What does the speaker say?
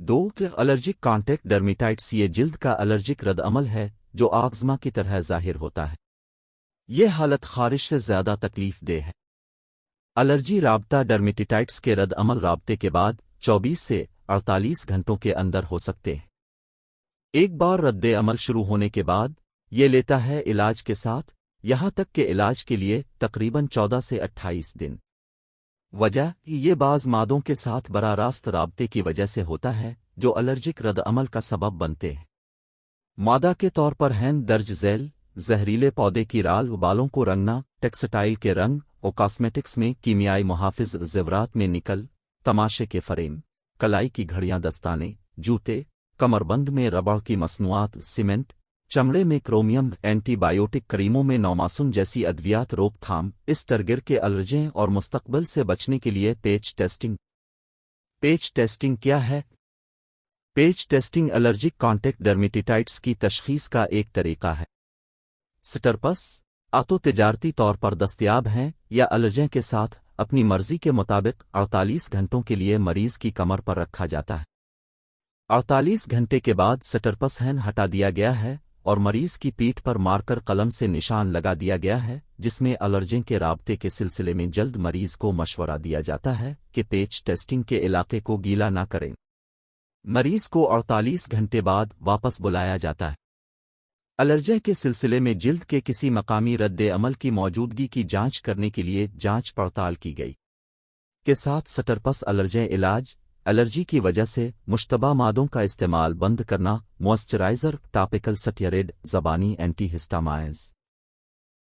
دو allergic contact ڈرمیٹائٹس یہ جلد کا الرجک رد عمل ہے جو آگزما کی طرح ظاہر ہوتا ہے۔ یہ حالت خارش سے زیادہ تکلیف دہ ہے۔ الرجی رابطہ ڈرمیٹائٹس کے رد عمل رابطے کے بعد 24 سے 48 گھنٹوں کے اندر ہو سکتے ہیں۔ ایک بار رد عمل شروع ہونے کے بعد یہ لیتا ہے علاج کے ساتھ، یہاں تک کہ علاج کے لیے تقریباً 14 سے 28 دن۔ وجہ یہ بعض مادوں کے ساتھ براہ راست رابطے کی وجہ سے ہوتا ہے جو الرجک رد عمل کا سبب بنتے ہیں۔ مادہ کے طور پر ہیں درج ذیل زہریلے پودے کی رال، بالوں کو رنگنا، ٹیکسٹائل کے رنگ اور کاسمیٹکس میں کیمیائی محافظ، زیورات میں نکل، تماشے کے فریم، کلائی کی گھڑیاں، دستانے، جوتے، کمربند میں ربڑ کی مصنوعات، سیمنٹ، چمڑے میں کرومیم، اینٹی بائیوٹک کریموں میں نوماسن جیسی ادویات۔ روک تھام اس ترگیر کے الرجیں اور مستقبل سے بچنے کے لیے پیچ ٹیسٹنگ۔ پیچ ٹیسٹنگ کیا ہے؟ پیچ ٹیسٹنگ الرجک کانٹیکٹ ڈرمیٹائٹس کی تشخیص کا ایک طریقہ ہے۔ سٹرپس آتو تجارتی طور پر دستیاب ہیں یا الرجیں کے ساتھ اپنی مرضی کے مطابق 48 گھنٹوں کے لیے مریض کی کمر پر رکھا جاتا ہے۔ 48 گھنٹے کے بعد سٹرپس ہین ہٹا دیا گیا ہے اور مریض کی پیٹھ پر مارکر قلم سے نشان لگا دیا گیا ہے جس میں الرجیں کے رابطے کے سلسلے میں جلد مریض کو مشورہ دیا جاتا ہے کہ پیچ ٹیسٹنگ کے علاقے کو گیلا نہ کریں۔ مریض کو 48 گھنٹے بعد واپس بلایا جاتا ہے۔ الرجے کے سلسلے میں جلد کے کسی مقامی رد عمل کی موجودگی کی جانچ کرنے کے لیے جانچ پڑتال کی گئی۔ کے ساتھ سٹرپس الرجیں علاج، الرجی کی وجہ سے مشتبہ مادوں کا استعمال بند کرنا، موئسچرائزر، ٹاپیکل سٹیرائڈ، زبانی اینٹی ہسٹامائنز۔